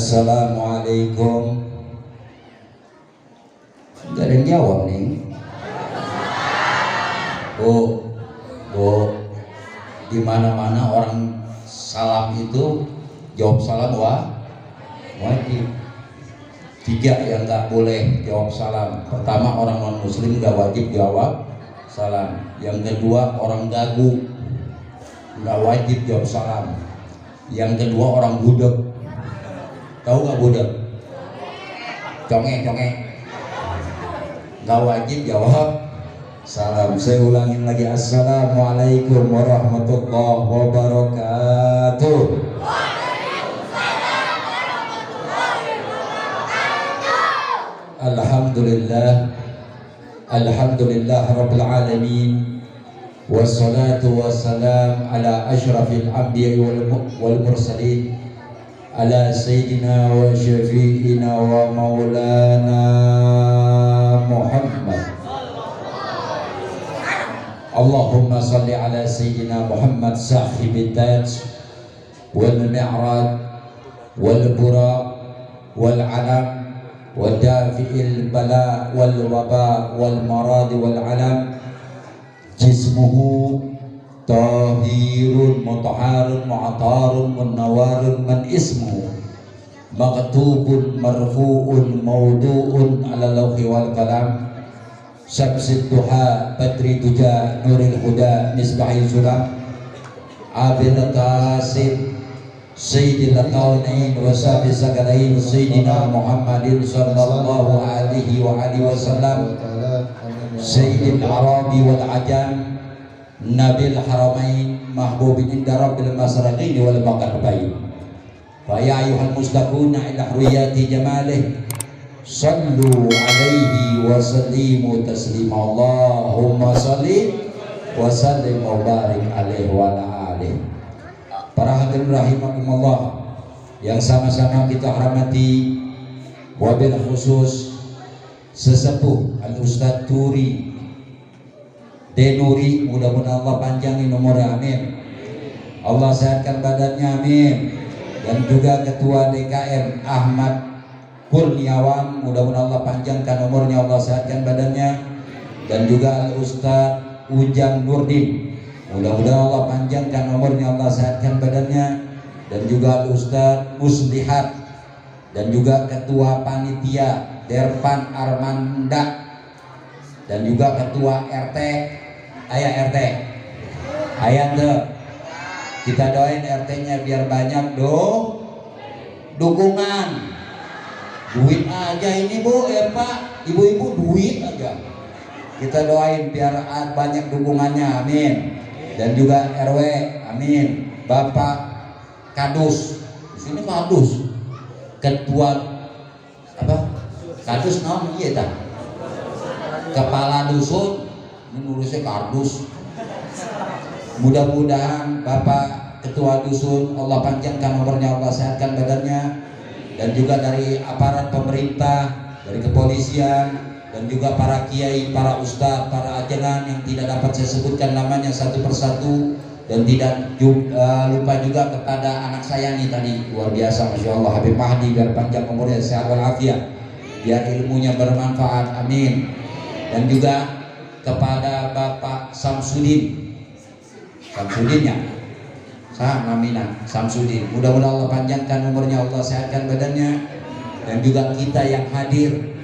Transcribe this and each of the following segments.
Assalamualaikum. Gak ada yang jawab nih. Bu, di mana-mana orang salam itu jawab salam wajib. 3 yang nggak boleh jawab salam. Pertama, orang non muslim nggak wajib jawab salam. Yang kedua, orang gagu nggak wajib jawab salam. Yang kedua, orang budek. Tahu nggak budek? Congek nggak wajib jawab salam. Saya ulangin lagi. Assalamualaikum warahmatullahi wabarakatuh. Alhamdulillah rabbil alamin, wassalatu wassalam ala asyrafil anbiya'i wal mursalin, ala sayyidina wa syafi'ina wa maulana Muhammad. Allahumma salli ala sayyidina Muhammad sahibit taj wal mi'raj wal buraq wal alam ودافئ البلاء والوباء والمرض والعلم جسمه طاهر مطهر معطار منور من اسمه مكتوب مرفوع موضوع على اللوح والقلم شمس الضحى بدر الدجى نور الهدى مصباح الظلام عابر القاسم Sayyidil kaunain wa sabi sakalain Sayyidina Muhammadin sallallahu alaihi wa alihi wasallam, Sayyidil Arabi wal Ajam, Nabil Haramain, mahbubin inda rabbil masraqin wal maqarbain. Fa ya ayyuhal mustaquna ila hurriyati jamalih sallu alaihi wa sallimu taslima. Allahumma salli wa sallim wa barik alaihi wa ala alihi. Para hadirin rahimakumullah yang sama-sama kita hormati, wabil khusus sesepuh Al-Ustadz Turi Denuri, mudah-mudahan Allah panjangin umurnya, amin. Allah sehatkan badannya, amin. Dan juga Ketua DKM Ahmad Kurniawan, mudah-mudahan Allah panjangkan umurnya, Allah sehatkan badannya. Dan juga Al-Ustadz Ujang Nurdin, mudah-mudahan Allah panjangkan umurnya, Allah sehatkan badannya. Dan juga Ustadz Muslihat, dan juga Ketua Panitia Derpan Armanda, dan juga Ketua RT Ayah tuh. Kita doain RT-nya biar banyak dukungan. Duit aja ini Bu, ya Pak, ibu-ibu duit aja. Kita doain biar banyak dukungannya, amin. Dan juga RW, amin. Bapak Kadus, di sini Kadus, Ketua apa? Kadus naon ieu tah? Kepala dusun, ini nulisnya Kardus. Mudah-mudahan Bapak Ketua dusun Allah panjangkan umurnya, Allah sehatkan badannya. Dan juga dari aparat pemerintah, dari kepolisian, dan juga para kiai, para ustadz, para ajaran yang tidak dapat saya sebutkan namanya satu persatu. Dan tidak lupa juga kepada anak saya nih tadi, luar biasa, Masya Allah, Habib Mahdi, biar panjang umurnya, sehat walafiat, biar ilmunya bermanfaat, amin. Dan juga kepada Bapak Samsudinnya Samsudin, mudah-mudahan Allah panjangkan umurnya, Allah sehatkan badannya. Dan juga kita yang hadir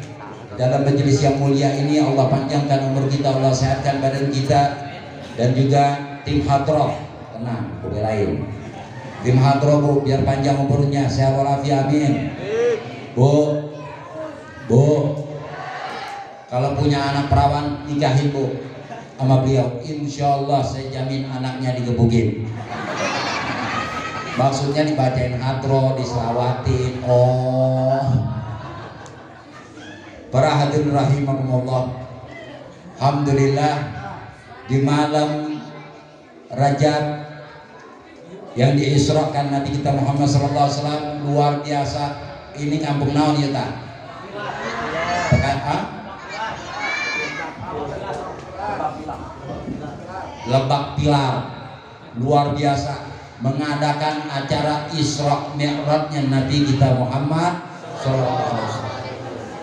dalam majelis yang mulia ini, Allah panjangkan umur kita, Allah sehatkan badan kita. Dan juga tim hadroh, tenang, belain tim hadroh Bu, biar panjang umurnya, sehat walafiat, amin. Bu, kalau punya anak perawan, nikahin Bu sama beliau, insya Allah saya jamin anaknya digebukin. Maksudnya dibacain hadroh, diselawatin. Para hadirin rahimakumullah, alhamdulillah di malam Rajab yang diisrakan Nabi kita Muhammad SAW, luar biasa. Ini kampung naon ya tak? Lebak Pilar, luar biasa. mengadakan acara Isra Mi'rajnya Nabi kita Muhammad SAW.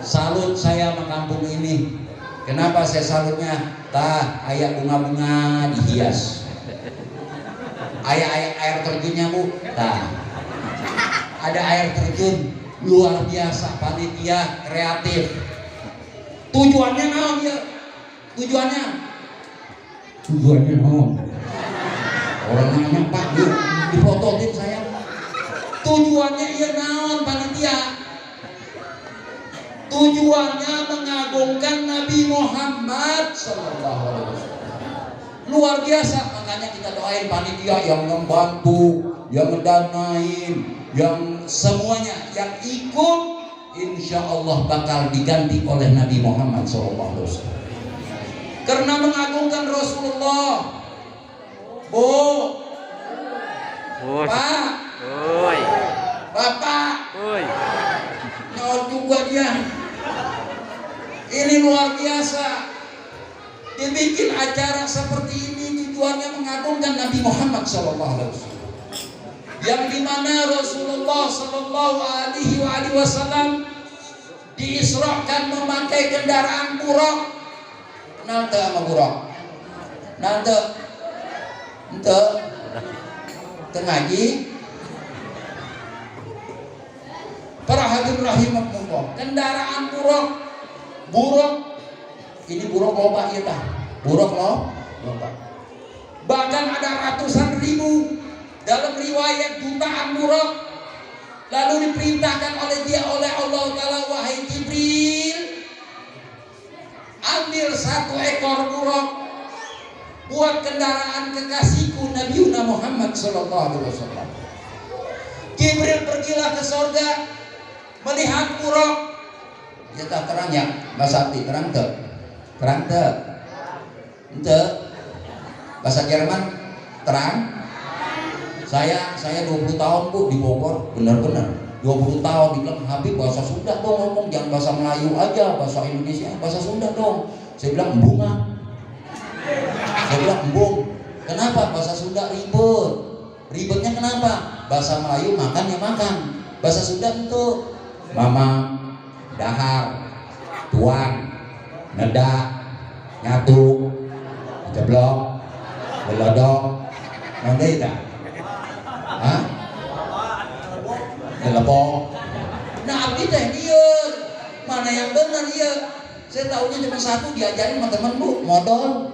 Salut saya sama kampung ini. Kenapa saya salutnya? Tah, aya bunga-bunga dihias. Aya air terjunnya bu. Tah, ada air terjun luar biasa, panitia kreatif. Tujuannya naon ya? Tujuannya naon? Orang nanya Pak, dipototin saya. Tujuannya iya naon panitia? Tujuannya mengagungkan Nabi Muhammad Sallallahu Alaihi Wasallam. Luar biasa, makanya kita doain panitia yang membantu, yang ngedanain, yang semuanya yang ikut, insya Allah bakal diganti oleh Nabi Muhammad Sallallahu Alaihi Wasallam. Karena mengagungkan Rasulullah. Bu, Pak, Bapak, nyawa juga dia. Ini luar biasa. Dibikin acara seperti ini tujuannya mengagungkan Nabi Muhammad SAW, yang dimana Rasulullah SAW diisrakan memakai kendaraan buruk. Kenal tak sama buruk? Nanti tengaji para hadirin rahimakumullah, kendaraan buruk ini buruk loba ya tah, buruk loba. Bahkan ada ratusan ribu, dalam riwayat jutaan buruk. Lalu diperintahkan oleh Allah Ta'ala, wahai Jibril, ambil 1 ekor buruk buat kendaraan kekasihku Nabi Muhammad Sallallahu Alaihi Wasallam. Jibril pergilah ke surga melihat buruk. Ya tak terang ya, Mas Abdi terang tak? Terang tak? Ente bahasa Jerman terang. Saya 20 tahun bu di Bogor, benar-benar 20 tahun dibilang Habib bahasa Sunda dong ngomong, jangan bahasa Melayu aja, bahasa Indonesia, bahasa Sunda dong. Saya bilang embung. Saya bilang embung. Kenapa bahasa Sunda ribet? Ribetnya kenapa? Bahasa Melayu makan ya makan, bahasa Sunda itu mama, dahar, tuang, nedak, nyatu, jeblok, belodong, nanti tak? Hah? Telepon. Nah abdi teh dia mana yang benar ya? Saya tahunya cuma satu, diajarin sama temen bu, modal.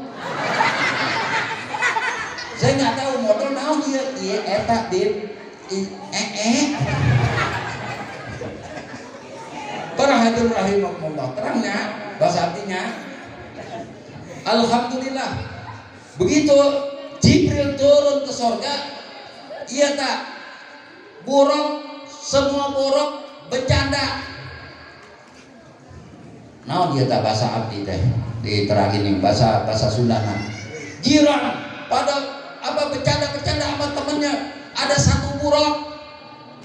Saya nggak tahu modal naon dia, iya eta din, Para hadirin rahimakumullah, terangnya bahasa artinya. Alhamdulillah, begitu Jibril turun ke surga, iya tak, semua buruk bercanda. Nah dia tak bahasa abdi teh diterangin yang bahasa Sunda. Girang pada apa bercanda sama temennya. Ada 1 buruk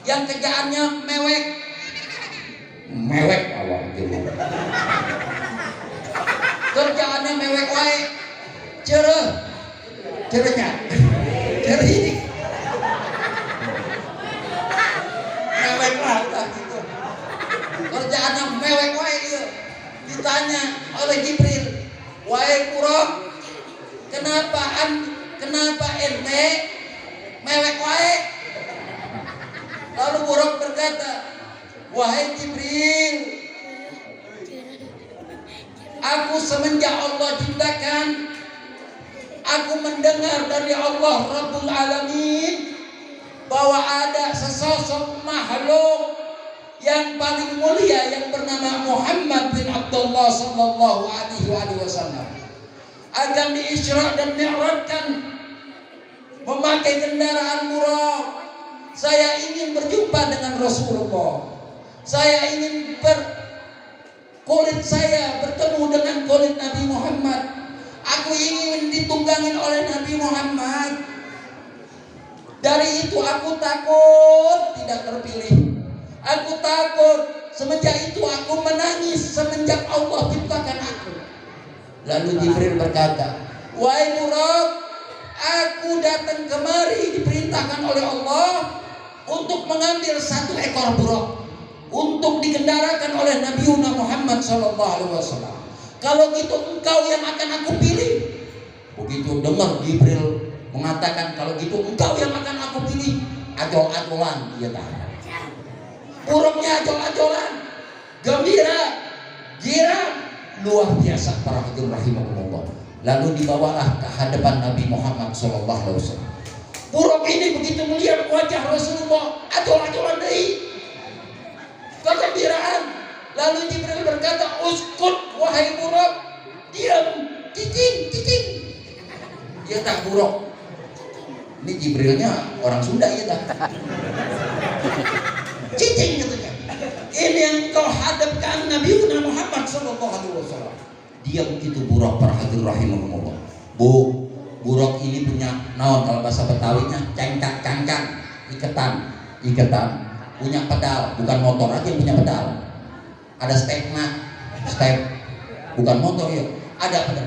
yang kerjaannya mewek awal gitu. Kerjaannya mewek wae, cerenya mewek lah gitu. Kerjaannya mewek wae iya. Ditanya oleh Jibril, wahai buruk, kenapa ente mewek wae? Lalu buruk berkata, wahai Jibril, aku semenjak Allah ciptakan, aku mendengar dari Allah Rabbul Alamin bahwa ada sesosok makhluk yang paling mulia yang bernama Muhammad bin Abdullah Sallallahu Alaihi Wasallam akan diisra dan mi'rajkan memakai kendaraan buruk. Saya ingin berjumpa dengan Rasulullah. Saya ingin kulit saya bertemu dengan kulit Nabi Muhammad. Aku ingin ditunggangin oleh Nabi Muhammad. Dari itu aku takut tidak terpilih. Aku takut. Semenjak itu aku menangis semenjak Allah ciptakan aku. Lalu Jibril berkata, wahai buruk, aku datang kemari diperintah diperintahkan oleh Allah untuk mengambil 1 ekor buruk untuk digendarakan oleh Nabi Muhammad SAW. Kalau gitu engkau yang akan aku pilih. Begitu dengar Jibril mengatakan kalau gitu engkau yang akan aku pilih, ajol-ajolan dia tahu. Buruknya ajol-ajolan, gembira, girang, luar biasa para hadirin rahimakumullah. Lalu dibawalah ke hadapan Nabi Muhammad SAW. Buruk ini begitu melihat wajah Rasulullah, ajol-ajolan deui, kegembiraan. Lalu Jibril berkata, uskut wahai buruk, diam, cicing, cicing. Dia tak buruk. Ini Jibrilnya orang Sunda ya tak. Cicing katanya. Ini yang kau hadapkan Nabi Muhammad SAW. Dia begitu buruk para hadirin rahimahumullah. Buruk ini punya naon kalau bahasa Betawinya cangkang, iketan, punya pedal, bukan motor aja yang punya pedal. Ada step, bukan motor ya, ada pedal.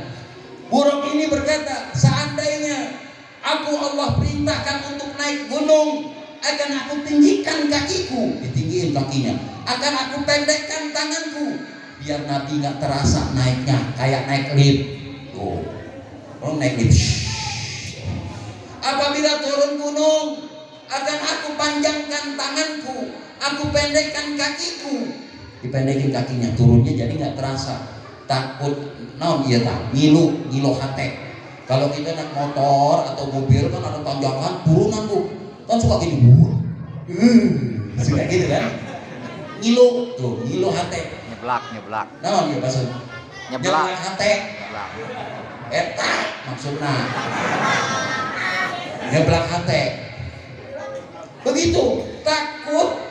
Buruk ini berkata, seandainya aku Allah perintahkan untuk naik gunung, akan aku tinggikan kakiku, ditinggiin kakinya, akan aku pendekkan tanganku, biar Nabi nggak terasa naiknya kayak naik lift. Orang naik lift. Apabila turun gunung, akan aku panjangkan tanganku, aku pendekkan kakiku, dipendekin kakinya, turunnya jadi nggak terasa. Takut naon iya tak ngilu hate. Kalau kita naik motor atau mobil kan ada tanjakan turunan tuh kan suka gini suka gitu kan, ngilu hate, nyeblak naon ya bahasa nyeblak hate eta maksudnya nyeblak hate. Begitu takut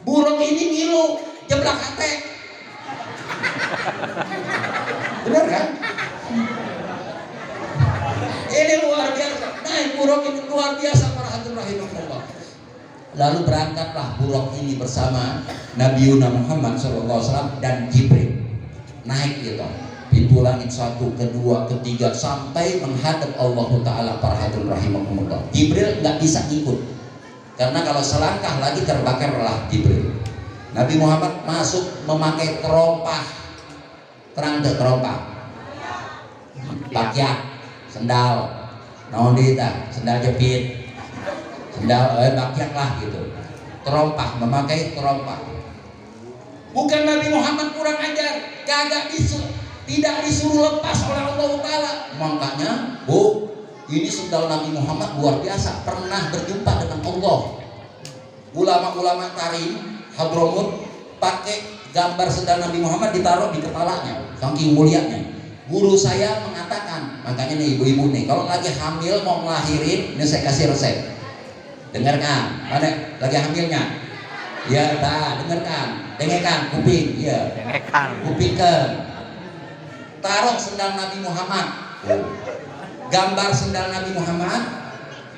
burung ini ngilu jeblak hate. Benar kan? Ini luar biasa. Naik buruk ini luar biasa para hadirin rahimahullah. Lalu berangkatlah buruk ini bersama Nabi Muhammad SAW dan Jibril. Naik gitu. Pintu langit 1, 2, 3 sampai menghadap Allah Ta'ala para hadirin rahimahullah. Jibril nggak bisa ikut. Karena kalau selangkah lagi terbakarlah Jibril. Nabi Muhammad masuk memakai terompah. Terang deh terompah. Pakyak, sendal, naon dita, sendal jepit, sendal bakyak lah gitu. Terompah, memakai terompah. Bukan Nabi Muhammad kurang ajar, kagak tidak disuruh lepas oleh Allah Ta'ala. Makanya, ini sendal Nabi Muhammad luar biasa, pernah berjumpa dengan Allah. Ulama-ulama tarim Hadramut pakai gambar sendal Nabi Muhammad ditaruh di kepalanya, saking mulianya. Guru saya mengatakan, makanya nih ibu-ibu nih, kalau lagi hamil mau ngelahirin, ini saya kasih resep. Dengarkan, mana lagi hamilnya? Ya, dengarkan, kuping, ya. Kupingkan. Taruh sendal Nabi Muhammad. Gambar sendal Nabi Muhammad.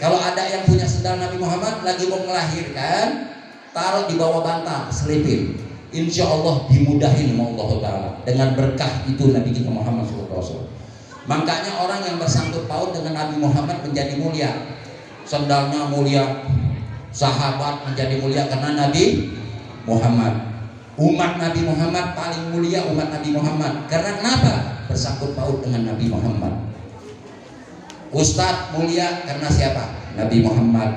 Kalau ada yang punya sendal Nabi Muhammad lagi mau melahirkan, taruh di bawah bantal, selipin. Insya Allah dimudahin sama Allah Ta'ala dengan berkah itu Nabi kita Muhammad SAW. Makanya orang yang bersangkut paut dengan Nabi Muhammad menjadi mulia. Sendalnya mulia, sahabat menjadi mulia karena Nabi Muhammad. Umat Nabi Muhammad paling mulia umat Nabi Muhammad. Karena kenapa? Bersangkut paut dengan Nabi Muhammad. Ustadz mulia karena siapa? Nabi Muhammad.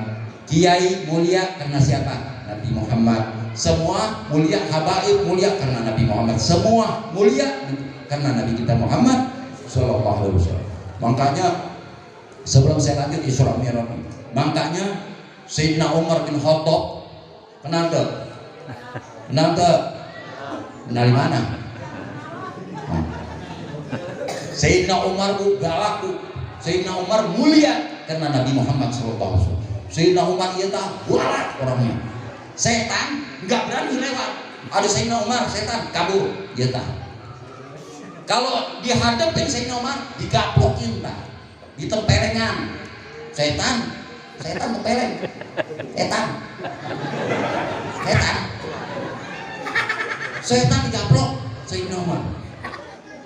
Kiai mulia karena siapa? Nabi Muhammad. Semua mulia, habaib mulia karena Nabi Muhammad. Semua mulia karena Nabi kita Muhammad Sallallahu Alaihi Wasallam. Makanya sebelum saya lanjut Isra Mi'raj, makanya Sayyidina Umar bin Khattab kenal tuh? Kenal di mana? Sayyidina Umar galak tuh. Sayyidina Umar mulia karena Nabi Muhammad Sallallahu Alaihi Wasallam. Sayyidina Umar ia tahu galak orangnya. Setan nggak berani lewat. Ada Sayyidina Umar, setan kabur, dia tahu. Kalau dihadapin Sayyidina Umar, digaplokin tak, ditempelengan. Setan tempeleng. Setan digaplok Sayyidina Umar.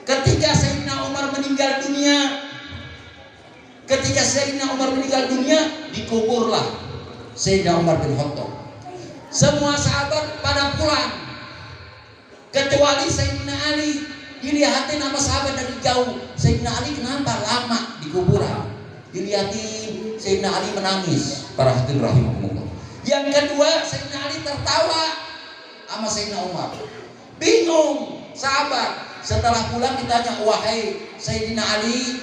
Ketika Sayyidina Umar meninggal dunia, ketika Sayyidina Umar meninggal dunia, dikuburlah Sayyidina Umar bin Khattab. Semua sahabat pada pulang, kecuali Sayyidina Ali. Dilihatin sama sahabat dari jauh, Sayyidina Ali kenapa lama di kuburan? Dilihatin, Sayyidina Ali menangis. Para hadirin rahimahumullah. Yang kedua, Sayyidina Ali tertawa sama Sayyidina Umar. Bingung sahabat. Setelah pulang ditanya, wahai Sayyidina Ali,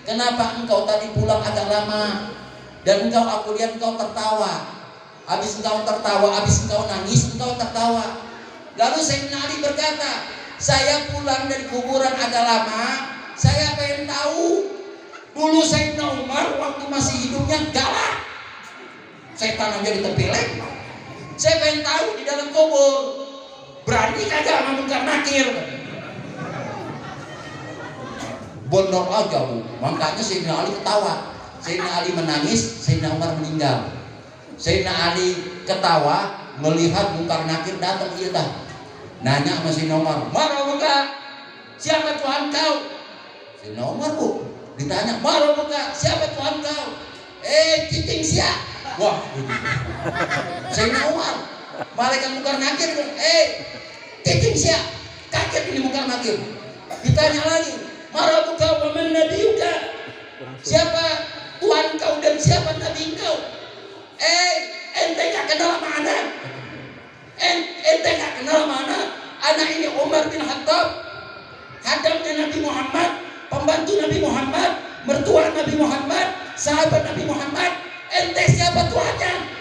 kenapa engkau tadi pulang agak lama? Dan engkau, aku lihat engkau tertawa. Habis engkau tertawa, habis engkau nangis, engkau tertawa. Lalu Sayyidina Ali berkata, saya pulang dari kuburan agak lama. Saya pengen tahu, dulu Sayyidina Umar waktu masih hidupnya galak, setan aja ditempelin. Saya pengen tahu di dalam kubur berani kagak sama munkar nakir. Bener aja bu. Makanya Sayyidina Ali ketawa. Sayyidina Ali menangis, Sayyidina Umar meninggal. Sayyidina Ali ketawa melihat munkar nakir datang. Iya dah. Nanya sama Sayyidina Umar, marah buka? Siapa Tuhan kau? Sayyidina Umar bu ditanya, marah buka? Siapa Tuhan kau? Cicing siap. Wah, Sayyidina Umar, malaikat munkar nakir, cicing siap. Kaget ini munkar nakir. Ditanya lagi, marah buka? Waman nabi juga? Siapa Tuhan kau dan siapa nabi kau? Ente gak kenal mana? Ente gak kenal mana? Anak ini Umar bin Khattab, hadamnya Nabi Muhammad, pembantu Nabi Muhammad, mertua Nabi Muhammad, sahabat Nabi Muhammad. Ente siapa Tuhannya?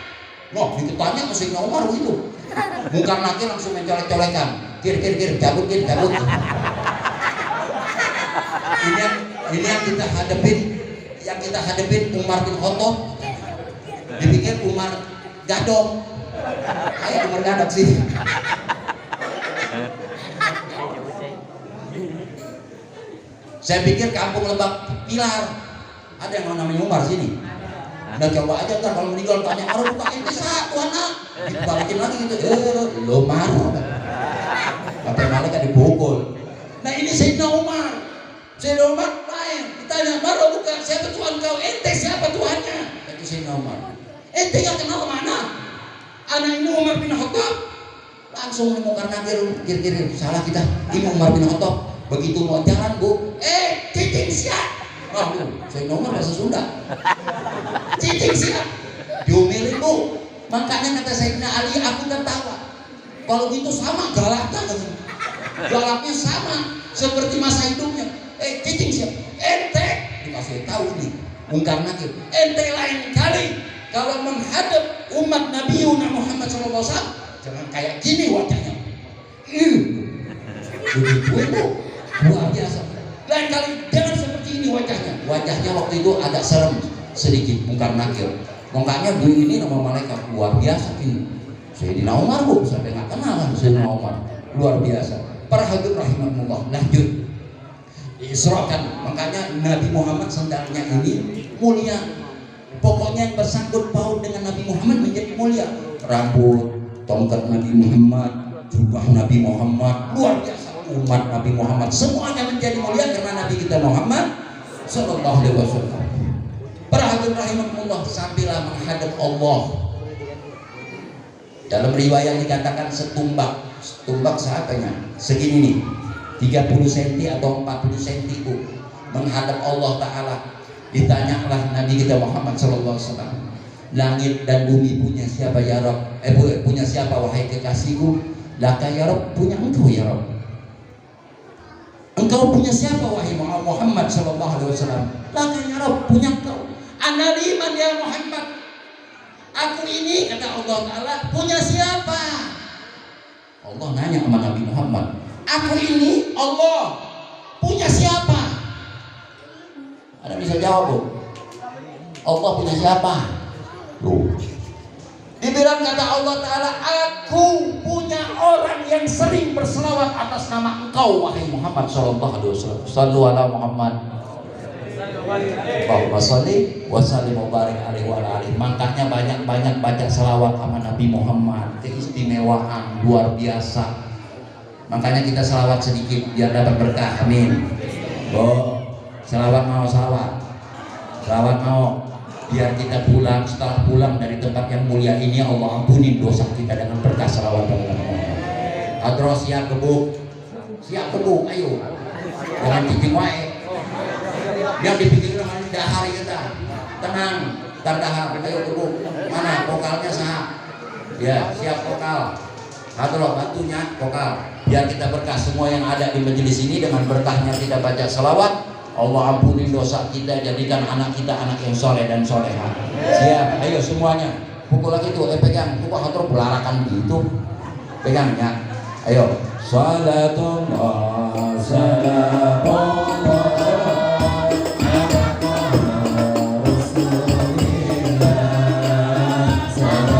Loh, ditanya ke Sayyidina Umar begitu. Munkar nakir langsung mencolek-colekan. Kir, cabut. Ini yang kita hadapin Umar bin Khattab. Dipikir Umar gadok. Kayak Umar gadok sih. Saya pikir kampung Lebak Pilar. Ada yang namanya Umar sini. Udah coba aja ntar kalau meninggal tanya, marah buka ente satu anak. Dibalikin lagi gitu. Lo marah. Sampai malaikat dipukul. Nah ini Sayyidina Umar. Sayyidina Umar lain. Ditanya, marah buka? Siapa Tuhan kau? Ente siapa Tuhannya? Kata Sayyidina Umar. Ente gak kenal mana? Anak ini Umar bin Khattab. Langsung munkar nakir, kira-kira salah kita. Ini Umar bin Khattab. Begitu mau jalan bu, cicing siap. Sayyidina Umar bahasa Sunda. Cicing siap. Diomelin bu. Makanya kata Sayyidina Ali, aku tertawa. Kalau gitu sama galaknya, galaknya sama seperti masa hidupnya. Cicing siap. Ente dikasih tahu nih, munkar nakir. Ente lain kali kalau menghadap umat Nabi Muhammad SAW, jangan kayak gini wajahnya. Begitu bu, luar biasa. Lain kali jangan seperti ini wajahnya. Wajahnya waktu itu agak serem sedikit, munkar nakir. Makanya bu ini nama malaikat luar biasa ini. Sayyidina Umar bu, sampai nggak kenal kan Sayyidina Umar, luar biasa. Para hadirin rahimahumullah, lanjut. Diisrakan, makanya Nabi Muhammad sendalnya ini mulia. Pokoknya yang bersangkut paut dengan Nabi Muhammad menjadi mulia. Rambut, tongkat Nabi Muhammad, jubah Nabi Muhammad, luar biasa. Umat Nabi Muhammad semuanya menjadi mulia karena Nabi kita Muhammad Sallallahu Alaihi Wasallam. Para hadirin rahimahumullah, sambilah menghadap Allah. Dalam riwayat dikatakan setumbak. Setumbak seapanya? Segini nih, 30 cm atau 40 cm itu menghadap Allah Ta'ala. Ditanyalah Nabi kita Muhammad Sallallahu Alaihi Wasallam, langit dan bumi punya siapa ya Rabb? Punya siapa wahai kekasihku? Laka ya Rabb, punya engkau ya Rabb. Engkau punya siapa wahai Muhammad Sallallahu Alaihi Wasallam? Laka ya Rabb, punya engkau. Ana liman ya Muhammad. Aku ini, kata Allah Ta'ala, punya siapa? Allah nanya sama Nabi Muhammad, aku ini Allah punya siapa? Ada bisa jawab bu? Allah punya siapa? Loh. Dibilang kata Allah Ta'ala, aku punya orang yang sering berselawat atas nama engkau wahai Muhammad Sallallahu Alaihi Wasallam. Sallu ala Muhammad. Allahumma sholli wa sallim wa barik alaihi wa alihi. Makanya banyak-banyak baca selawat sama Nabi Muhammad. Keistimewaan luar biasa. Makanya kita selawat sedikit biar dapat berkah. Amin. Selawat mau selawat. Selawat mau. Biar kita pulang, setelah pulang dari tempat yang mulia ini, Allah ampunin dosa kita dengan berkah selawat pada Nabi Muhammad. Hadroh siap gebuk, ayo. Jangan picing wae. Yang dipikir dengan dahar kita. Tenang, tardahar, ayo gebuk. Mana vokalnya sah? Ya, siap vokal. Hadroh bantunya vokal. Biar kita berkah semua yang ada di majelis ini dengan berkahnya kita baca selawat. Allah ampuni dosa kita, jadikan anak kita anak yang soleh dan soleha. Siap, ayo semuanya. Pukul lagi tuh, pegang. Pukul hatur belarakan gitu. Pegang ya. Ayo. Salatullah, salamullah. Salam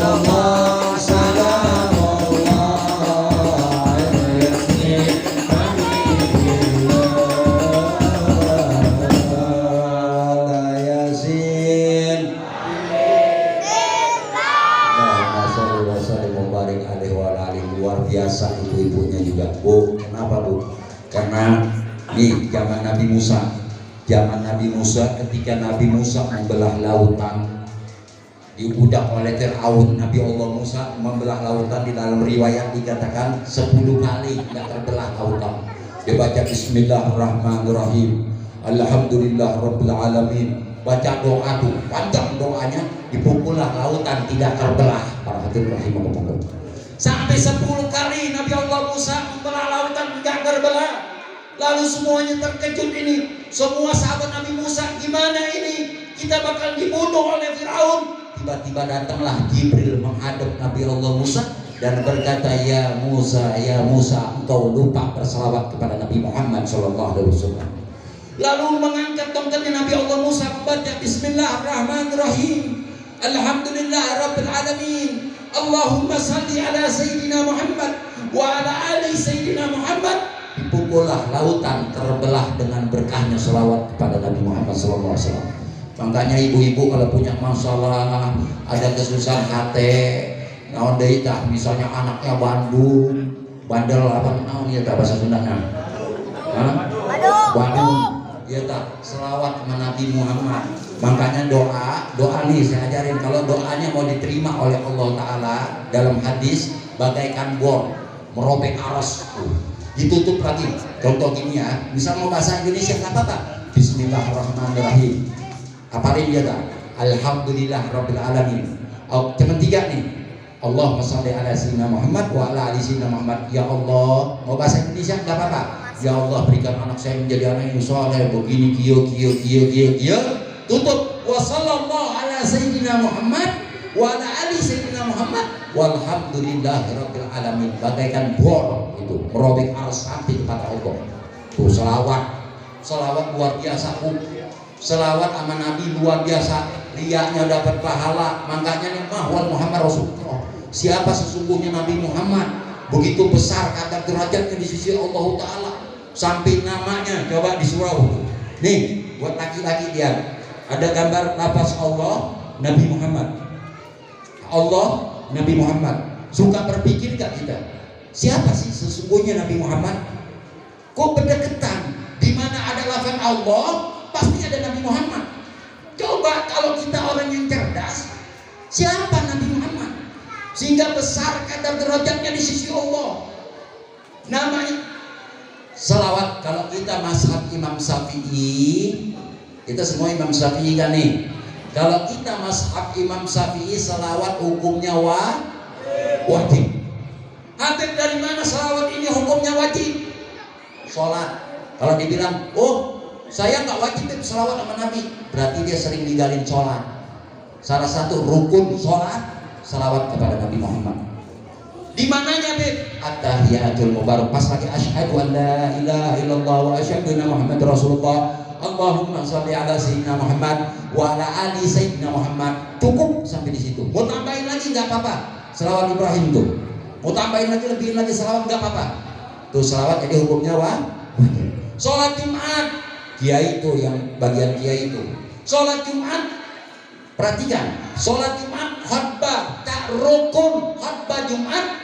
Allah salamullah Yasin. Luar biasa ibu-ibunya juga. Bu, kenapa Bu? Karena nih zaman Nabi Musa. Zaman Nabi Musa, ketika Nabi Musa membelah lautan, diudak oleh Fir'aun. Nabi Allah Musa membelah lautan, di dalam riwayat dikatakan 10 kali tidak terbelah lautan. Dia baca Bismillahirrahmanirrahim, Alhamdulillah Rabbil Alamin. Baca doa tuh, panjang doanya, dipukullah lautan tidak terbelah. Para hadirin rahimahumullah. Sampai 10 kali Nabi Allah Musa membelah lautan tidak terbelah. Lalu semuanya terkejut ini. Semua sahabat Nabi Musa, gimana ini? Kita bakal dibunuh oleh Fir'aun. Tiba-tiba datanglah Jibril menghadap Nabi Allah Musa dan berkata, ya Musa, engkau lupa berselawat kepada Nabi Muhammad SAW. Lalu mengangkat tongkatnya Nabi Allah Musa, membaca Bismillahirrahmanirrahim, Alhamdulillah Rabbil Alamin, Allahumma salli ala Sayyidina Muhammad wa ala ali Sayyidina Muhammad. Dipukullah lautan terbelah dengan berkahnya selawat kepada Nabi Muhammad SAW. Makanya ibu-ibu kalau punya masalah, ada kesusahan hati, naon deui tah, misalnya anaknya bandel apa naon ya tah bahasa Sundana? Bandung. Ya tah, selawat sama Nabi Muhammad. Makanya doa nih saya ajarin, kalau doanya mau diterima oleh Allah Ta'ala dalam hadis bagaikan bor merobek aras, ditutup lagi. Contoh gini ya, misal mau bahasa Indonesia nggak apa-apa, Bismillahirrahmanirrahim. Apalin dia tak? Alhamdulillah Rabbil Alamin. Cuma 3 nih. Allahumma sholli ala sayyidina Muhammad wa ala ali sayyidina Muhammad. Ya Allah, mau bahasa Indonesia nggak apa-apa. Ya Allah, berikan anak saya menjadi anak yang soleh begini kio. Tutup. Wa sallallahu ala sayyidina Muhammad wa ala ali sayyidina Muhammad walhamdulillahi rabbil alamin. Bagaikan bor itu merobek aras sampai kepada Allah. Tuh selawat luar biasa. Selawat sama Nabi luar biasa, riaknya dapat pahala. Makanya nih mahwal Muhammad Rasulullah. Siapa sesungguhnya Nabi Muhammad? Begitu besar kadar derajatnya di sisi Allah Ta'ala, sampai namanya coba di surau. Nih buat laki-laki dia ada gambar lafaz Allah Nabi Muhammad. Allah Nabi Muhammad. Suka berpikir gak kita? Siapa sih sesungguhnya Nabi Muhammad? Kok berdekatan? Di mana ada lafaz Allah, pasti ada Nabi Muhammad. Coba kalau kita orang yang cerdas, siapa Nabi Muhammad? Sehingga besar kadar derajatnya di sisi Allah. Namanya selawat. Kalau kita mazhab Imam Syafi'i, kita semua Imam Syafi'i kan nih. Kalau kita mazhab Imam Syafi'i, selawat hukumnya wajib. Habib dari mana selawat ini hukumnya wajib? Sholat. Kalau dibilang, oh saya nggak wajib selawat sama Nabi, berarti dia sering ninggalin sholat. Salah satu rukun sholat, selawat kepada Nabi Muhammad. Di mananya Beb? At-tahiyatul mubarak. Pas lagi asyhadu an la ilaha illallah wa asyhadu anna Muhammad Rasulullah. Allahumma sholli ala sayyidina Muhammad wa ala ali sayyidina Muhammad. Cukup sampai di situ. Mau tambahin lagi nggak apa-apa. Selawat Ibrahim tuh. Mau tambahin lagi, lebihin lagi selawat nggak apa-apa. Tuh selawat jadi hukumnya wajib. Sholat Jumat, kiai itu yang bagian kiai itu. Sholat Jumat, perhatikan. Sholat Jumat khutbah tak rukun. Khutbah Jumat,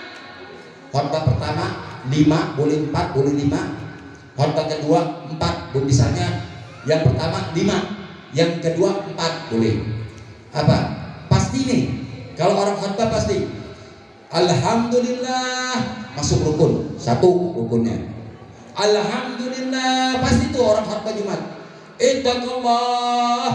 khutbah pertama 5 boleh 4 boleh 5. Khutbah kedua 4 boleh, misalnya yang pertama 5, yang kedua 4 boleh. Apa? Pasti nih. Kalau orang khutbah pasti Alhamdulillah masuk rukun. 1 rukunnya. Alhamdulillah pasti itu orang khutbah Jumat. Ittaqullah,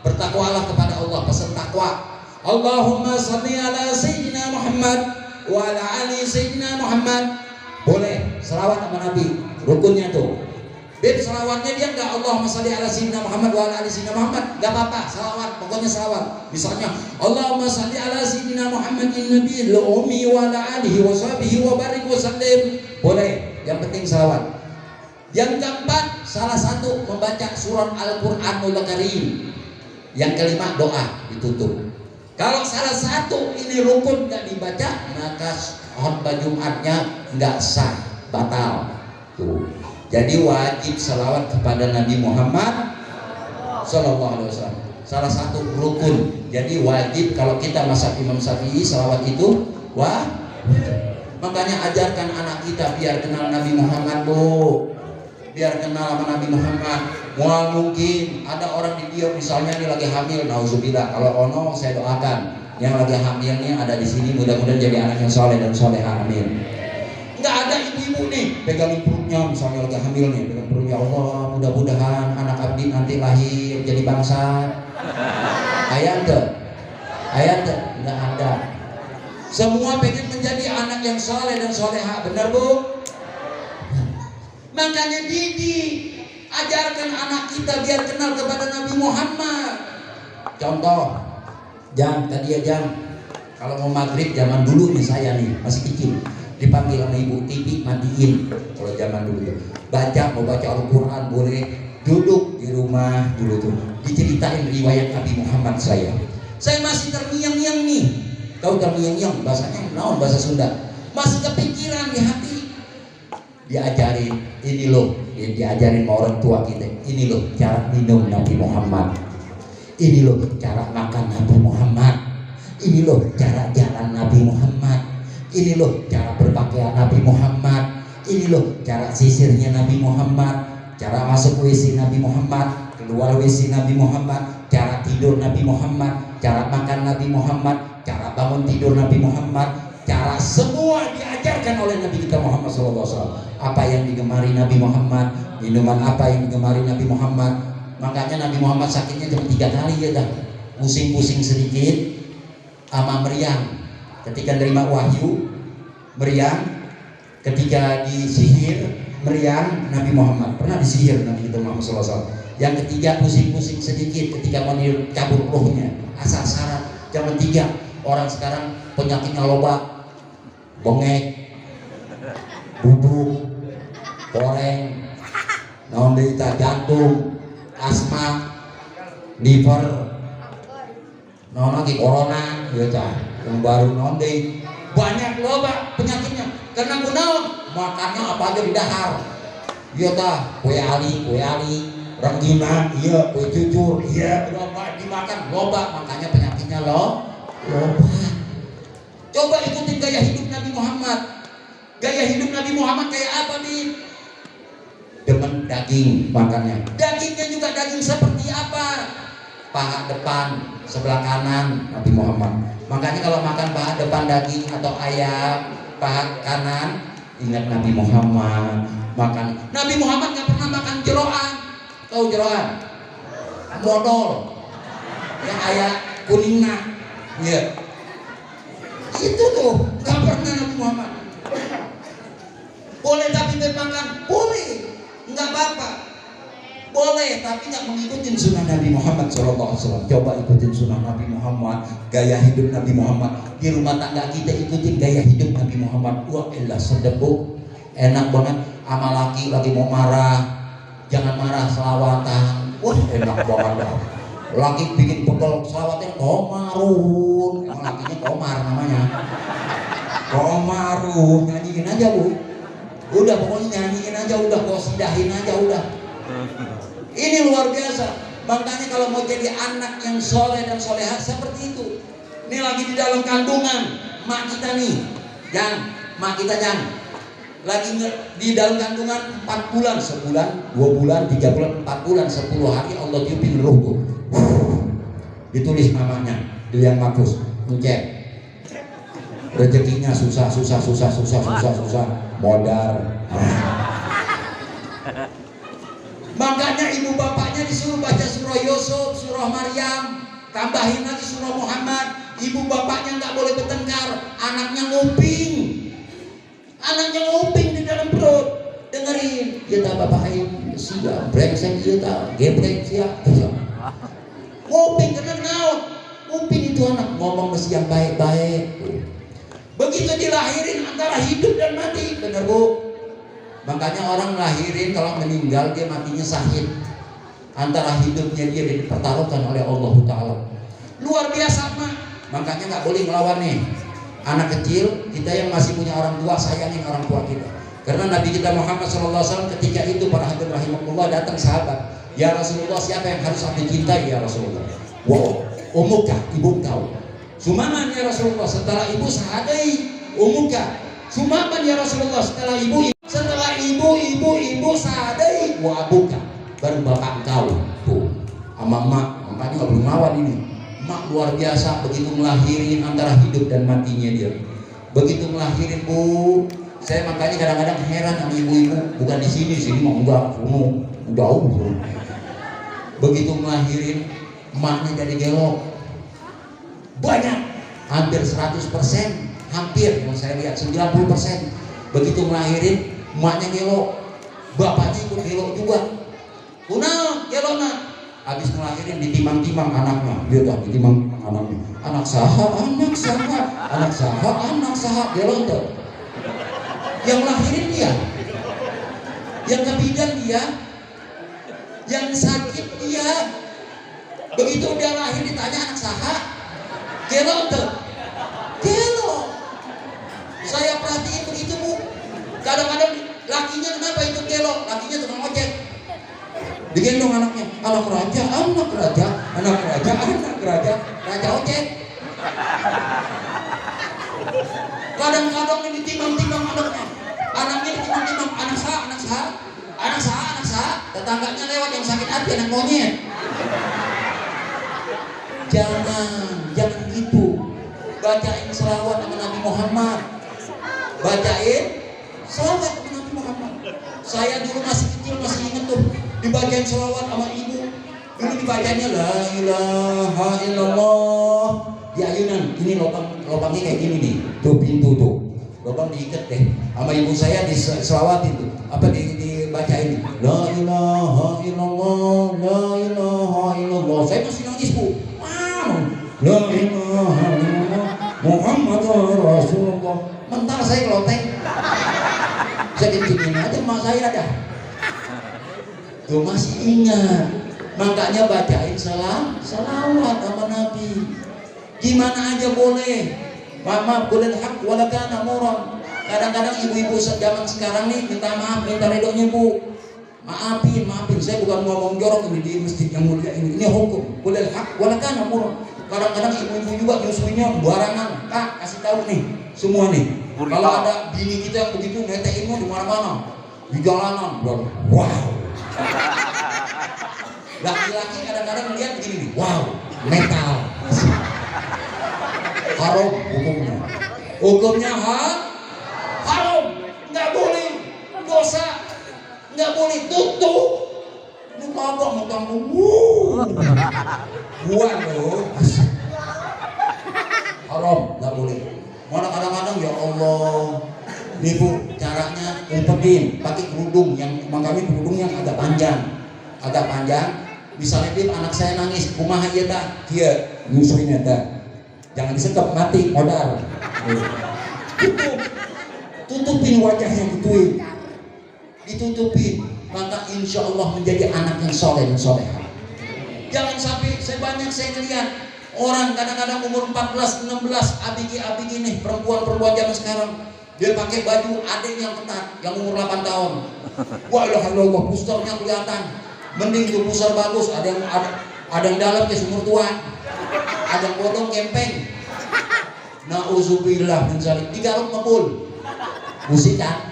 bertakwalah kepada Allah, pesan takwa. Allahumma sholli ala sayyidina Muhammad wa ala ali sayyidina Muhammad. Boleh selawat sama Nabi, rukunnya tuh. Beb selawatnya dia enggak Allahumma sholli ala sayyidina Muhammad wa ala ali sayyidina Muhammad, enggak apa-apa, selawat, pokoknya selawat. Misalnya Allahumma sholli ala sayyidina Muhammadin nabiyil ummi wa ala alihi wa sahbihi wa barik wa sallim. Boleh, yang penting selawat. Yang keempat, salah satu membaca surat Al-Qur'anul Karim. Yang kelima doa ditutup. Kalau salah satu ini rukun nggak dibaca, maka khutbah Jumatnya nggak sah, batal. Tuh. Jadi wajib selawat kepada Nabi Muhammad Sallallahu Alaihi Wasallam. Salah satu rukun. Jadi wajib kalau kita mazhab Imam Syafi'i selawat itu makanya ajarkan anak kita biar kenal Nabi Muhammad, Bu. Biar kenal sama Nabi Muhammad. Mual mungkin ada orang di dia misalnya dia lagi hamil, nauzubillah. Kalau ono saya doakan yang lagi hamilnya ada di sini, mudah-mudahan jadi anak yang soleh dan soleha, amin. Nggak ada ibu-ibu nih pegangin perutnya misalnya lagi hamil nih, pegang perutnya, Allah mudah-mudahan anak abdi nanti lahir jadi bangsa. Ayat nggak ada. Semua pengen menjadi anak yang soleh dan soleha, benar Bu? Makanya didik, ajarkan anak kita biar kenal kepada Nabi Muhammad. Contoh, kalau mau maghrib zaman dulu nih, saya nih masih kecil, dipanggil sama ibu, TV matiin. Kalau zaman dulu tuh, mau baca Al-Quran boleh, duduk di rumah dulu tuh, diceritain riwayat Nabi Muhammad saya masih terngiang-ngiang nih. Tahu terngiang-ngiang bahasanya naon, bahasa Sunda, masih kepikiran di hati. Diajarin, ini loh, diajarin sama orang tua kita, ini loh cara minum Nabi Muhammad, ini loh cara makan Nabi Muhammad, ini loh cara jalan Nabi Muhammad, ini loh cara berpakaian Nabi Muhammad, ini loh cara sisirnya Nabi Muhammad, cara masuk WC Nabi Muhammad, keluar WC Nabi Muhammad, cara tidur Nabi Muhammad, cara makan Nabi Muhammad, cara bangun tidur Nabi Muhammad, cara semua diajarkan oleh Nabi kita Muhammad SAW. Apa yang digemari Nabi Muhammad, minuman apa yang digemari Nabi Muhammad. Makanya Nabi Muhammad sakitnya cuma 3 kali ya dah, pusing-pusing sedikit sama meriang ketika nerima wahyu, meriang ketika disihir, meriang. Nabi Muhammad pernah disihir Nabi kita Muhammad SAW. Yang ketiga pusing-pusing sedikit ketika mau dicabut rohnya, asal-asalan. Yang ketiga, orang sekarang penyakitnya loba, bengek, duduk, koreng, naon deui tah, jantung, asma, liver, naon lagi corona, ya tah, yang baru naon deui. Banyak loba penyakitnya. Karena kunaon? Makannya apa aja didahar. Iya tah, kue ali, ranggina, iya, kue cucur, iya, loba dimakan, loba, makanya penyakitnya loba. Coba ikutin gaya hidup Nabi Muhammad. Gaya hidup Nabi Muhammad kayak apa nih? Demen daging makannya. Dagingnya juga daging seperti apa? Paha depan, sebelah kanan Nabi Muhammad. Makanya kalau makan paha depan daging atau ayam, paha kanan, ingat Nabi Muhammad. Makan. Nabi Muhammad nggak pernah makan jeroan. Tahu jeroan? Modal. Yang ayam kuningna. Iya. Itu tuh nggak pernah Nabi Muhammad. Boleh tapi makan, boleh, nggak apa-apa. Boleh tapi nggak mengikuti sunnah Nabi Muhammad SAW. Coba ikutin sunnah Nabi Muhammad, gaya hidup Nabi Muhammad. Di rumah tangga kita ikutin gaya hidup Nabi Muhammad. Wah elah sedep Bu, enak banget. Sama laki lagi mau marah, jangan marah, selawatan. Wah enak banget. Laki bikin pegel, selawatnya komarun. Emang lakinya komar namanya. Komarun, nyanyiin aja Bu. Udah pokoknya nyanyiin aja, udah qosidahin aja udah. Ini luar biasa. Makanya kalau mau jadi anak yang soleh dan soleha seperti itu. Ini lagi di dalam kandungan mak kita nih, mak kita lagi di dalam kandungan 4 bulan, sebulan, 2 bulan, 3 bulan, 4 bulan, 10 hari Allah tiupin ruh tuh. Ditulis namanya di yang mahfuz, ngecek. Rezekinya susah, modal. Makanya ibu bapaknya disuruh baca surah Yusuf, surah Maryam, tambahin lagi surah Muhammad. Ibu bapaknya nggak boleh bertengkar, anaknya nguping di dalam perut, dengerin. Kita bapakin siap, brengsek kita, gebrek siap. Nguping karena naon? Nguping itu anak ngomong mesti yang baik-baik. Begitu dilahirin antara hidup dan mati, benar Bu? Makanya orang lahirin kalau meninggal dia matinya syahid. Antara hidupnya dia dipertaruhkan oleh Allah Ta'ala. Luar biasa mak. Makanya nggak boleh melawan nih. Anak kecil, kita yang masih punya orang tua, sayangin orang tua kita. Karena Nabi kita Muhammad SAW ketika itu, para hadirin rahimahullah, datang sahabat, ya Rasulullah, siapa yang harus aku cintai ya Rasulullah? Wow, umuka, ibu kau. Sumaman ya Rasulullah, setelah ibu sahadai. Umuka, sumaman ya Rasulullah, setelah ibu sahadai. Wa abuka, baru bapak kau. Tuh, sama mak, makanya nggak belum lawan ini. Mak luar biasa, begitu melahirin antara hidup dan matinya dia. Begitu melahirin, Bu, saya makanya kadang-kadang heran sama ibu-ibu, bukan di sini mah enggak, jauh. Begitu melahirin, emaknya jadi gelok. Banyak, hampir 100%, hampir yang saya lihat 90%. Begitu melahirin, emaknya gelok, bapaknya ikut gelok juga. Kunal, gelok nak. Habis ngelahirin ditimang-timang anaknya, dia dah ditimang anaknya. Anak saha, dia lontar. Yang ngelahirin dia, yang kebidan dia, yang sakit dia. Begitu dia lahir ditanya anak saha, dia lontar. Gelo. Saya perhatiin begitu, Bu. Kadang-kadang lakinya kenapa itu gelo? Lakinya tukang ojek. Digendong anaknya, anak raja, raja ojek. Kadang-kadang ini timbang-timbang anaknya ditimang-timang, anak sah. Tetangganya lewat yang sakit hati, anak monyet. Jangan gitu. Bacain selawat sama Nabi Muhammad. Saya dulu masih kecil, masih inget tuh, dibacain selawat sama ibu. Dulu dibacanya la ilaha illallah. Di ayunan, ini lubangnya kayak gini nih, tuh pintu tuh, lubang diikat deh. Sama ibu saya diselawatin tuh, dibacain la ilaha illallah, la ilaha illallah. Saya masih nangis, Bu. La ilaha illallah Muhammadur Rasulullah. Mental saya keloteng. Saya kencingin aja emak saya dah. Tuh masih ingat. Makanya bacain salawat sama Nabi. Gimana aja boleh. Maaf, boleh hak walakana moron. Kadang-kadang ibu-ibu zaman sekarang nih minta maaf, minta redonya, Bu. Maafin. Saya bukan ngomong jorok ini di masjid yang mulia ini. Ini hukum. Boleh hak walakana moron. Kadang-kadang ibu-ibu juga nyusuinya barangan. Kak, kasih tahu nih semua nih. Kalau ada bini kita yang begitu neteinmu di mana-mana, di jalanan, wow. Laki-laki kadang-kadang melihat begini nih, wow, metal. Haram hukumnya haram, nggak boleh, dosa, nggak boleh, tutup. Ini kagak mau kamu, gua loh, haram, nggak boleh. Mana kadang-kadang ya Allah, nih Bu, caranya umpetin, pakai kerudung yang makanya kerudungnya agak panjang. Misalnya Bib, anak saya nangis, kumaha ieu tah? Kieu nyusuin eta. Jangan disekep, mati modal. Tutupin wajahnya gituin. Ditutupin, maka insya Allah menjadi anak yang soleh dan soleha. Jangan sampai saya ngeliat orang kadang-kadang umur 14, 16, abigi nih, perempuan zaman sekarang, dia pakai baju adek yang ketat, yang umur 8 tahun. Wah, Allah, pusternya kelihatan. Mending tuh pusar bagus, ada yang dalam kayak sumur tua, ada yang bodong kempeng. Nauzubillah min dzalik, digaruk ngebul. Musikan.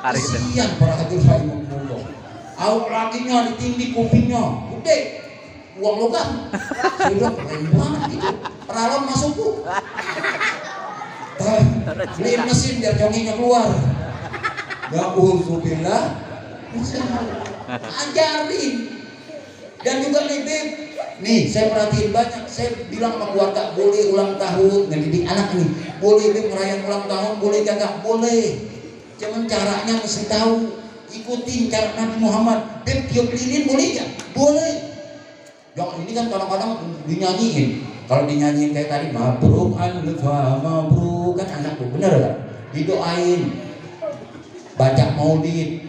Kasihan para hadirin rahimahumullah. Awak lakinya ditindih kupingnya, udah uang logam. Saya bilang keren banget gitu. Peralon masuk, Bu. Beliin mesin biar jonginya keluar. Nauzubillah. Ajarin. Dan juga nih Beb, nih saya perhatiin banyak, saya bilang sama keluarga, boleh ulang tahun ngedidik anak nih, boleh Beb merayakan ulang tahun, boleh kagak? Boleh. Cuman caranya mesti tahu, ikutin cara Nabi Muhammad. Beb tiup lilin boleh gak? Boleh. Jangan, ini kan kadang-kadang dinyanyiin. Kalau dinyanyiin kayak tadi, mabruk alfa mabruk, kan anak tuh bener gak? Didoain, baca maulid,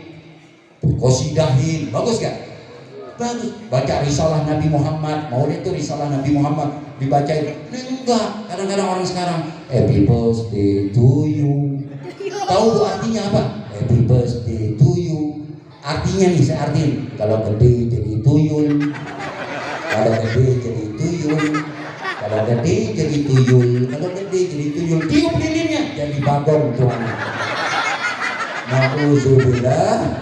qasidahin, bagus gak? Bagus. Baca risalah Nabi Muhammad, maulid itu risalah Nabi Muhammad, dibacain. Nah, enggak, kadang-kadang orang sekarang happy birthday to you. Tahu artinya apa? Happy birthday to you. Artinya nih saya artiin, kalau gede jadi tuyul, kalau gede jadi tuyul, kalau gede jadi tuyul, kalau gede jadi tuyul, tiup lilinnya jadi bagong tuan. Nauzubillah.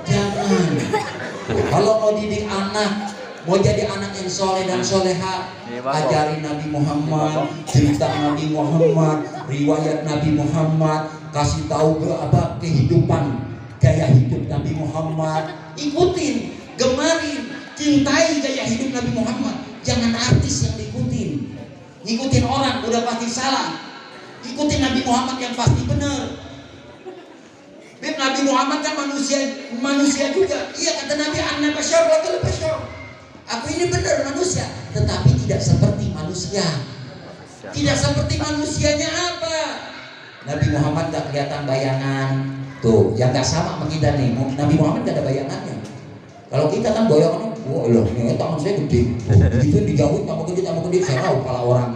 Jangan. Kalau mau didik anak, mau jadi anak yang soleh dan soleha, ajarin Nabi Muhammad, cerita Nabi Muhammad, riwayat Nabi Muhammad, kasih tahu kehidupan, gaya hidup Nabi Muhammad, ikutin, gemarin, cintai gaya hidup Nabi Muhammad. Jangan artis yang diikutin, ngikutin orang udah pasti salah, ikutin Nabi Muhammad yang pasti benar. Nabi Muhammad kan manusia juga. Iya kata Nabi, Ana basyar wa kal basyar. Aku ini benar manusia, tetapi tidak seperti manusia. Tidak seperti manusianya apa? Nabi Muhammad gak kelihatan bayangan. Tuh, yang gak sama sama kita nih. Nabi Muhammad gak ada bayangannya. Kalau kita kan bayangannya, wah loh, ini tangan saya gede. Begitu dijauhin tambah gede, saya tahu kepala orang.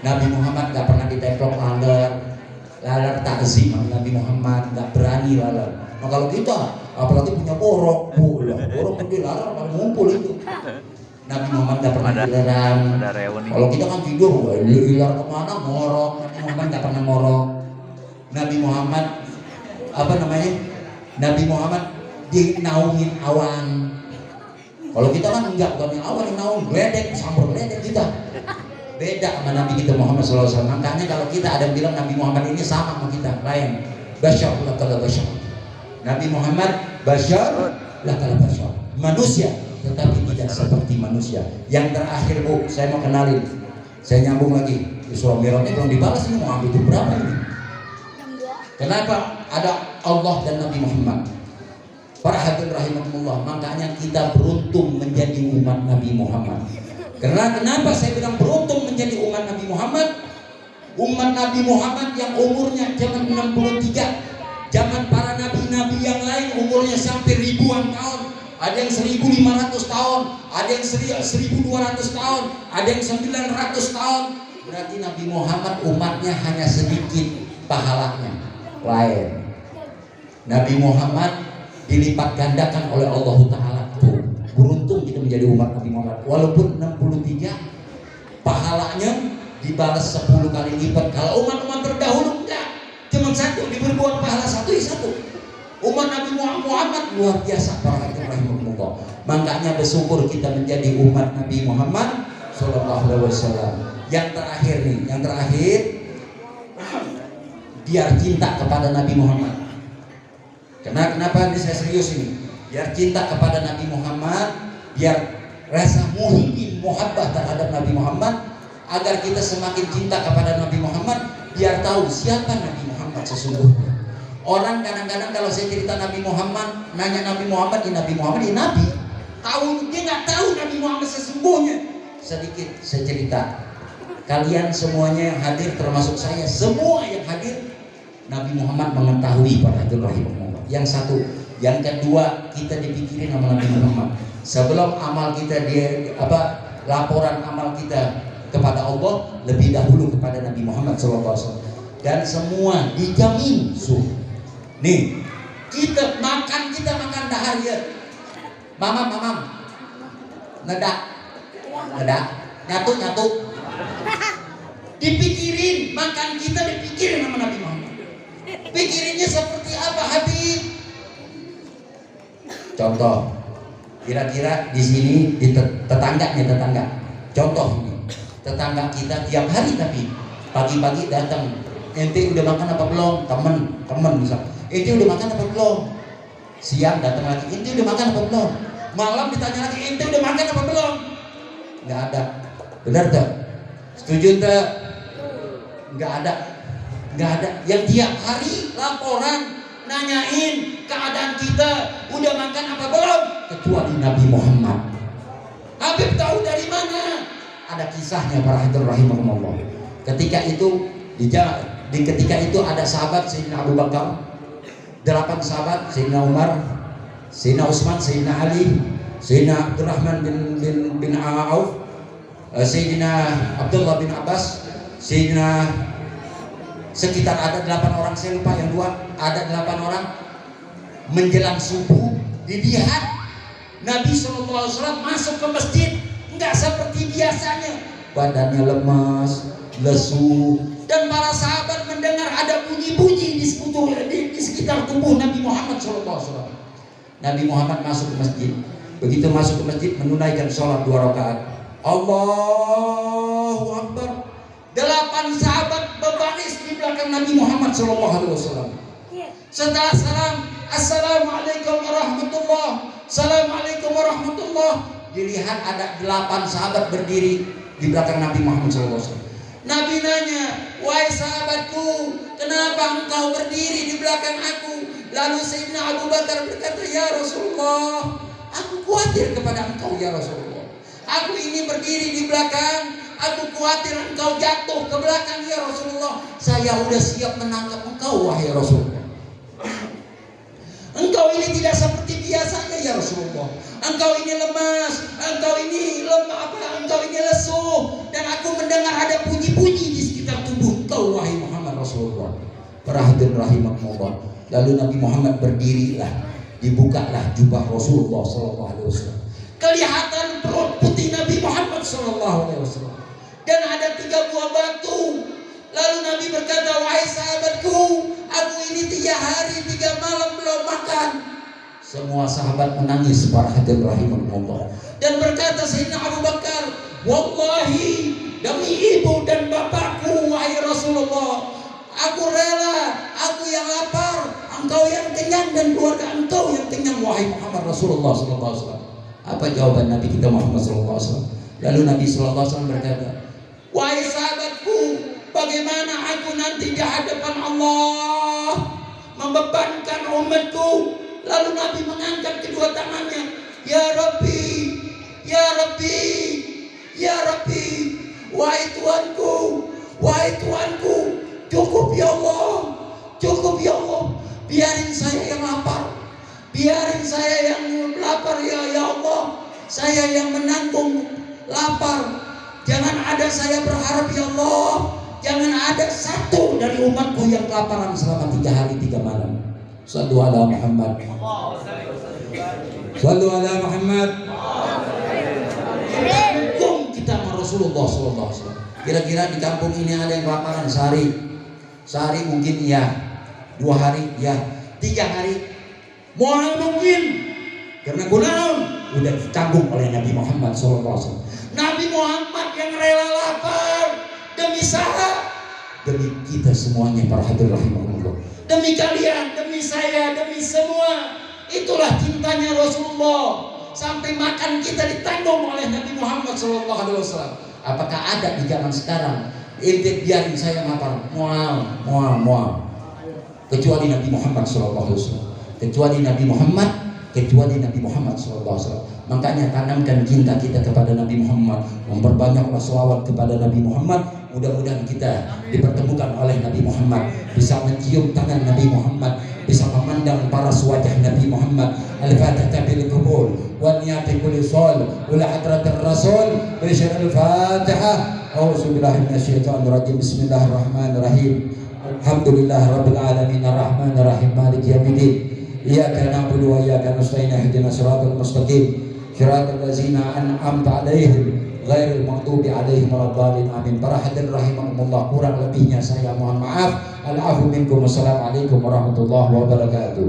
Nabi Muhammad gak pernah ditemplok laler takzim Nabi Muhammad, gak berani laler. Nah kalau kita apalagi punya borok gede laler pada ngumpul itu. Nabi Muhammad gak pernah dilarang. Kalau kita kan tidur, liar kemana ngorok. Nabi Muhammad gak pernah ngorok. Nabi Muhammad Nabi Muhammad dinaungin awan. Kalau kita kan enggak, bukan yang awan yang naung, geledek, sambar geledek kita. Beda sama Nabi kita Muhammad SAW. Makanya kalau kita ada yang bilang Nabi Muhammad ini sama sama kita, lain. Basyar lah kalau basyar. Nabi Muhammad basyar lah kalau basyar. Manusia, tetapi tidak seperti manusia. Yang terakhir Bu, saya mau kenalin. Saya nyambung lagi. Isra Mi'rajnya belum dibalas ini, mau ambil itu berapa ini? Kenapa ada Allah dan Nabi Muhammad? Para hadirin rahimahumullah, makanya kita beruntung menjadi umat Nabi Muhammad. Karena kenapa saya bilang beruntung menjadi umat Nabi Muhammad? Umat Nabi Muhammad yang umurnya zaman 63, zaman para nabi-nabi yang lain umurnya sampai ribuan tahun. Ada yang 1500 tahun, ada yang 1200 tahun, ada yang 900 tahun. Berarti Nabi Muhammad umatnya hanya sedikit pahalanya. Lain. Nabi Muhammad dilipat gandakan oleh Allah Ta'ala. Tuh, beruntung kita menjadi umat Nabi Muhammad. Walaupun 63, pahalanya dibalas 10 kali lipat. Kalau umat-umat terdahulu enggak, cuma satu, diberi buat pahala satu. Umat Nabi Muhammad luar biasa para rahimahullah. Makanya bersyukur kita menjadi umat Nabi Muhammad sallallahu alaihi wasallam. Yang terakhir biar cinta kepada Nabi Muhammad. Kenapa ini saya serius ini? Biar cinta kepada Nabi Muhammad, biar rasa muhabbah terhadap Nabi Muhammad, agar kita semakin cinta kepada Nabi Muhammad, biar tahu siapa Nabi Muhammad sesungguhnya. Orang kadang-kadang kalau saya cerita Nabi Muhammad, nanya Nabi Muhammad, ini Nabi, tahu dia nggak tahu Nabi Muhammad sesungguhnya. Sedikit saya cerita, kalian semuanya yang hadir, termasuk saya, semua yang hadir, Nabi Muhammad mengetahui para hadirin rahimahullah. Yang satu, yang kedua, kita dipikirin sama Nabi Muhammad. Sebelum amal kita laporan amal kita kepada Allah, lebih dahulu kepada Nabi Muhammad SAW. Dan semua dijamin nih, kita makan dahar ya. Mamam, ngedak, nyatu. Dipikirin, makan kita dipikirin sama Nabi Muhammad. Pikirinnya seperti apa Habib? Contoh, kira-kira di sini di tetangga. Contoh ini, tetangga kita tiap hari tapi pagi-pagi datang. Ente udah makan apa belum? Temen misal. Ente udah makan apa belum? Siang datang lagi. Ente udah makan apa belum? Malam ditanya lagi. Ente udah makan apa belum? Nggak ada. Benar tak? Setuju tak? Nggak ada. Yang tiap hari laporan, nanyain keadaan kita, udah makan apa belum? Kecuali Nabi Muhammad. Habib tahu dari mana? Ada kisahnya para hadirin rahimahumullah. Ketika itu ada sahabat Sayyidina Abu Bakar, 8 sahabat, Sayyidina Umar, Sayyidina Utsman, Sayyidina Ali, Sayyidina Abdurrahman bin Auf, Sayyidina Abdullah bin Abbas, Sayyidina, sekitar ada 8 orang, saya lupa yang 2, ada 8 orang. Menjelang subuh dilihat Nabi SAW masuk ke masjid, nggak seperti biasanya, badannya lemas, lesu, dan para sahabat mendengar ada bunyi-bunyi di sekitar tubuh Nabi Muhammad SAW. Nabi Muhammad masuk ke masjid. Begitu masuk ke masjid, menunaikan sholat 2 rakaat. Allahu Akbar. 8 sahabat berbaris di belakang Nabi Muhammad SAW. Setelah salam, Assalamualaikum warahmatullah, Assalamualaikum warahmatullah, dilihat ada 8 sahabat berdiri di belakang Nabi Muhammad SAW. Nabi nanya, wahai sahabatku, kenapa engkau berdiri di belakang aku? Lalu Sayyidina Abu Bakar berkata, ya Rasulullah, aku khawatir kepada engkau ya Rasulullah. Aku ini berdiri di belakang, aku khawatir engkau jatuh ke belakang ya Rasulullah. Saya sudah siap menangkap engkau wahai Rasulullah. Engkau ini tidak seperti biasanya ya Rasulullah. Engkau ini lemas, engkau ini lemah, engkau ini lesu, dan aku mendengar ada bunyi-bunyi di sekitar tubuh engkau wahai Muhammad Rasulullah. Para hadirin rahimakumullah. Lalu Nabi Muhammad berdirilah, dibukalah jubah Rasulullah SAW. Kelihatan perut putih Nabi Muhammad SAW. Dan ada 3 buah batu. Lalu Nabi berkata, wahai sahabatku, aku ini 3 hari 3 malam belum makan. Semua sahabat menangis, para hadirin rahimakumullah. Dan berkata Sayyidina Abu Bakar, wallahi demi ibu dan bapakku wahai Rasulullah, aku rela, aku yang lapar, engkau yang kenyang, dan keluarga engkau yang kenyang wahai Muhammad Rasulullah SAW. Apa jawaban Nabi kita Muhammad SAW? Lalu Nabi SAW berkata, wahai sahabatku, bagaimana aku nanti di hadapan Allah membebankan umatku? Lalu Nabi mengangkat kedua tangannya, ya Rabbi, ya Rabbi, ya Rabbi, wahai Tuanku, wahai Tuanku, cukup ya Allah, cukup ya Allah, biarin saya yang lapar, biarin saya yang lapar ya Allah, saya yang menanggung lapar. Jangan ada saya berharap ya Allah, jangan ada satu dari umatku yang kelaparan selama 3 hari 3 malam. Sallu ala Muhammad. Sallu ala Muhammad. Tanggung kita sama Rasulullah SAW. Kira-kira di kampung ini ada yang kelaparan sehari? Sehari mungkin ya, 2 hari ya, 3 hari mohon mungkin, karena gunaun udah ditanggung oleh Nabi Muhammad SAW. Nabi Muhammad yang rela lapar demi sahabat, demi kita semuanya para hadirin rahimahullah, demi kalian, demi saya, demi semua. Itulah cintanya Rasulullah, sampai makan kita ditanggung oleh Nabi Muhammad SAW. Apakah ada di zaman sekarang? Inti biarin saya lapar, mual, kecuali Nabi Muhammad SAW. Kecuali Nabi Muhammad SAW. Makanya tanamkan cinta kita kepada Nabi Muhammad, memperbanyaklah selawat kepada Nabi Muhammad. Mudah-mudahan kita dipertemukan oleh Nabi Muhammad, bisa mencium tangan Nabi Muhammad, bisa memandang paras wajah Nabi Muhammad. Al-Fatihah bil qubul wa niyati kulli shol wa hadratir rasul bi syaril Fatihah. A'udzubillahi minasyaitonir rajim. Bismillahirrahmanirrahim. Alhamdulillahirabbil alamin arrahmanir rahim maliki yaumiddin. Iyyaka na'budu wa iyyaka nasta'in ihdinas siratal mustaqim siratal ladzina an'amta 'alaihim ghairil maghdubi 'alaihim waladdallin. Amin. Para hadirin rahimakumullah, kurang lebihnya saya mohon maaf. Al-'afwu minkum. Wassalamualaikum warahmatullahi wabarakatuh.